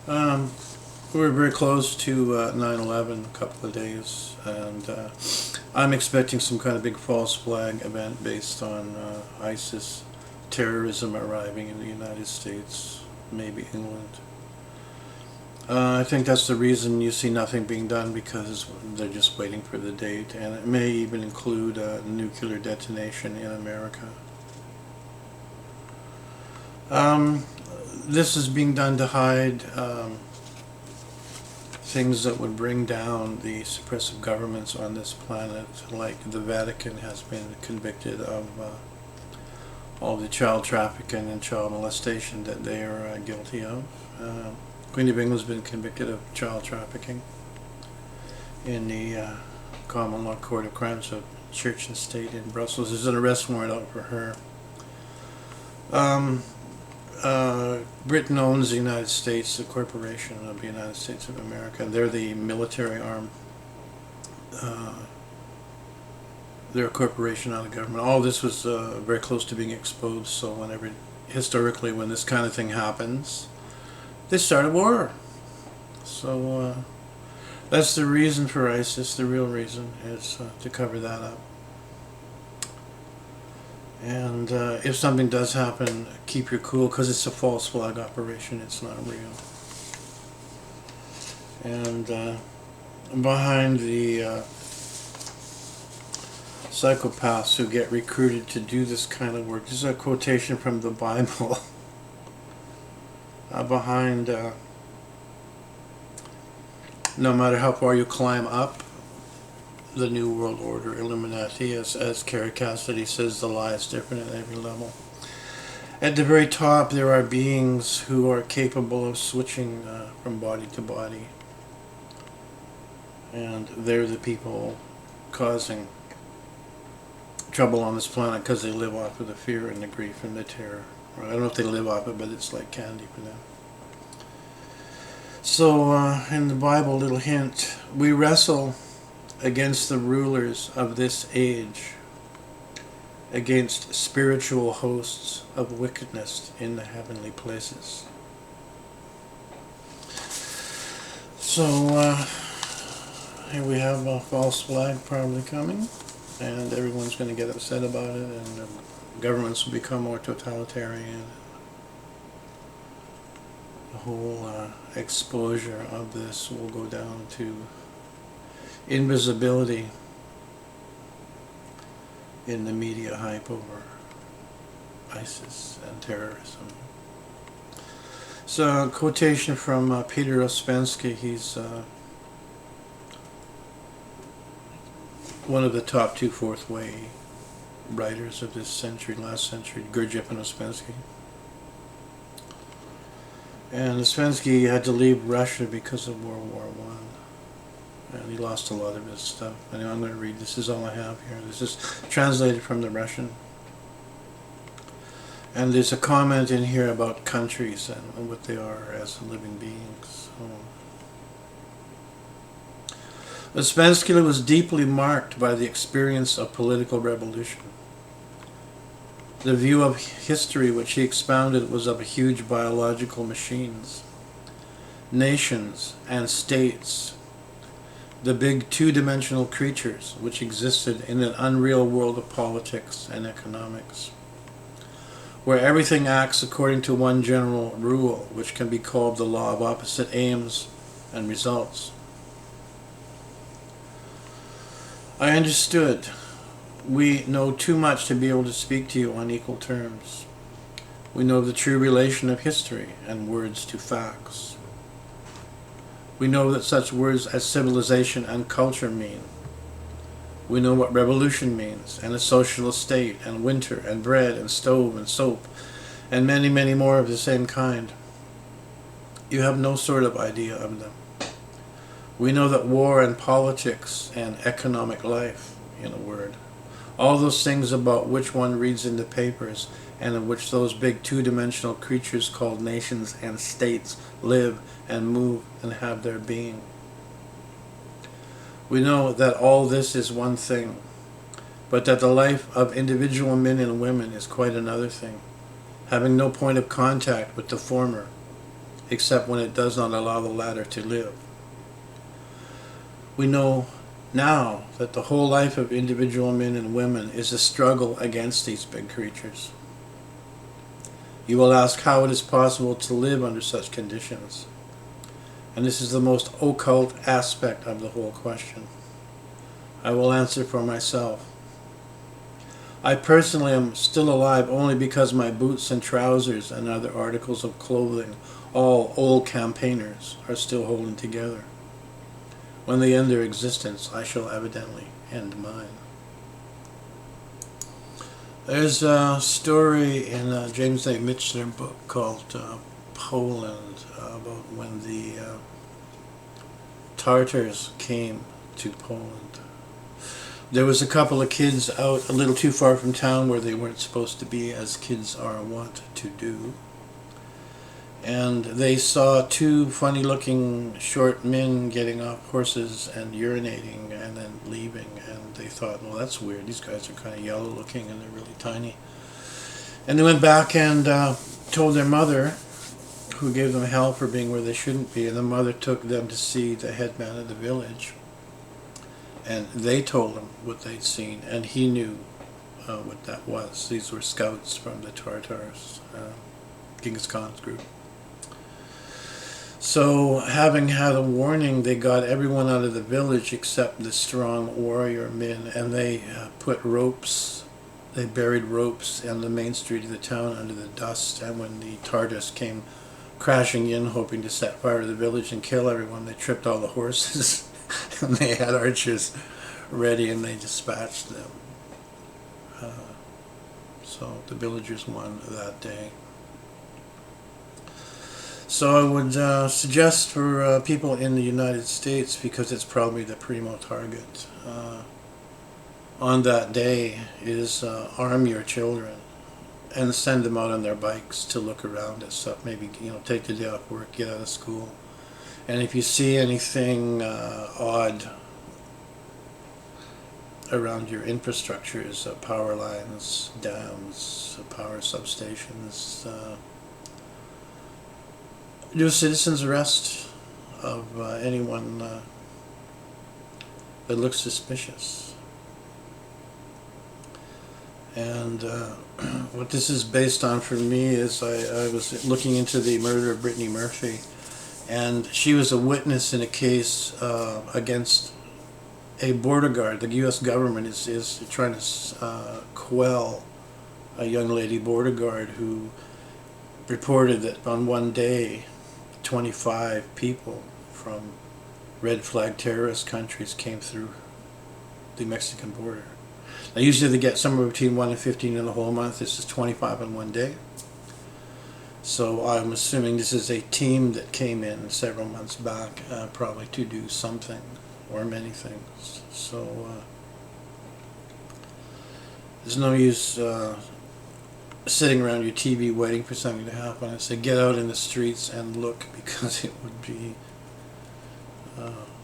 Um, we were very close to 9/11 a couple of days, and I'm expecting some kind of big false flag event based on ISIS terrorism arriving in the United States, maybe England. I think that's the reason you see nothing being done, because they're just waiting for the date, and it may even include a nuclear detonation in America. This is being done to hide things that would bring down the suppressive governments on this planet, like the Vatican has been convicted of all the child trafficking and child molestation that they are guilty of. Queen of England has been convicted of child trafficking in the Common Law Court of Crimes of Church and State in Brussels. There's an arrest warrant out for her. Britain owns the United States, the corporation of the United States of America. They're the military arm. They're a corporation, not a government. All this was very close to being exposed, so historically, when this kind of thing happens, they start a war. So that's the reason for ISIS. The real reason is to cover that up. And if something does happen, keep your cool, because it's a false flag operation. It's not real. And behind the psychopaths who get recruited to do this kind of work, this is a quotation from the Bible. Behind, no matter how far you climb up the New World Order, Illuminati, as Carrie Cassidy says, the lie is different at every level. At the very top, there are beings who are capable of switching from body to body. And they're the people causing trouble on this planet, because they live off of the fear and the grief and the terror. I don't know if they live off it, but it's like candy for them. So, in the Bible, little hint, we wrestle against the rulers of this age, against spiritual hosts of wickedness in the heavenly places. So, here we have a false flag probably coming, and everyone's going to get upset about it, and governments will become more totalitarian. The whole exposure of this will go down to invisibility in the media hype over ISIS and terrorism. So, a quotation from Peter Ouspensky. He's one of the top two fourth way writers of this century, last century, GURDJIEFF and Ouspensky. And Ouspensky had to leave Russia because of World War I. And he lost a lot of his stuff. Anyway, I'm going to read, this is all I have here. This is translated from the Russian. And there's a comment in here about countries and what they are as living beings. Ouspensky was deeply marked by the experience of political revolution. The view of history which he expounded was of huge biological machines, nations and states, the big two-dimensional creatures which existed in an unreal world of politics and economics, where everything acts according to one general rule, which can be called the law of opposite aims and results. I understood. We know too much to be able to speak to you on equal terms. We know the true relation of history and words to facts. We know that such words as civilization and culture mean. We know what revolution means, and a socialist state, and winter, and bread, and stove, and soap, and many, many more of the same kind. You have no sort of idea of them. We know that war and politics and economic life, in a word, all those things about which one reads in the papers, and in which those big two-dimensional creatures called nations and states live and move and have their being. We know that all this is one thing, but that the life of individual men and women is quite another thing, having no point of contact with the former except when it does not allow the latter to live. We know now that the whole life of individual men and women is a struggle against these big creatures. You will ask how it is possible to live under such conditions. And this is the most occult aspect of the whole question. I will answer for myself. I personally am still alive only because my boots and trousers and other articles of clothing, all old campaigners, are still holding together. When they end their existence, I shall evidently end mine. There's a story in a James A. Michener book called Poland about when the Tartars came to Poland. There was a couple of kids out a little too far from town where they weren't supposed to be, as kids are wont to do. And they saw two funny-looking short men getting off horses and urinating and then leaving. And they thought, well, that's weird. These guys are kind of yellow-looking and they're really tiny. And they went back and told their mother, who gave them hell for being where they shouldn't be. And the mother took them to see the headman of the village. And they told him what they'd seen, and he knew what that was. These were scouts from the Tartars, Genghis Khan's group. So, having had a warning, they got everyone out of the village except the strong warrior men, and they put ropes, they buried ropes on the main street of the town under the dust, and when the Tartars came crashing in, hoping to set fire to the village and kill everyone, they tripped all the horses. And they had archers ready and they dispatched them. So the villagers won that day. So I would suggest for people in the United States, because it's probably the primo target, on that day is arm your children and send them out on their bikes to look around at stuff. Maybe, take the day off work, get out of school. And if you see anything odd around your infrastructures, power lines, dams, power substations, do a citizen's arrest of anyone that looks suspicious. And what this is based on for me is I was looking into the murder of Brittany Murphy. And she was a witness in a case against a border guard. The U.S. government is trying to quell a young lady border guard who reported that on one day 25 people from red flag terrorist countries came through the Mexican border. Now usually they get somewhere between 1 and 15 in the whole month. This is 25 in one day. So I'm assuming this is a team that came in several months back, probably to do something or many things. So there's no use sitting around your TV waiting for something to happen. I say get out in the streets and look, because it would be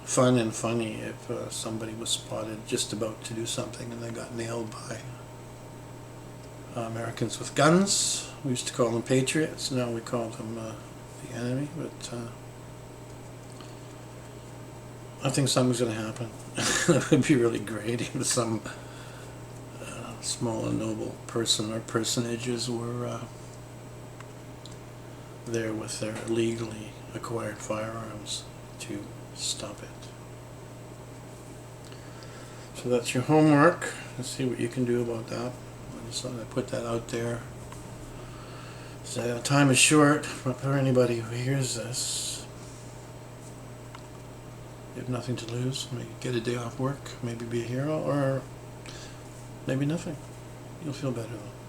fun and funny if somebody was spotted just about to do something and they got nailed by Americans with guns. We used to call them patriots, now we call them the enemy, but I think something's going to happen. It would be really great if some small and noble person or personages were there with their legally acquired firearms to stop it. So that's your homework. Let's see what you can do about that. I just thought I'd put that out there. So time is short, but for anybody who hears this, you have nothing to lose. Maybe get a day off work, maybe be a hero, or maybe nothing. You'll feel better though.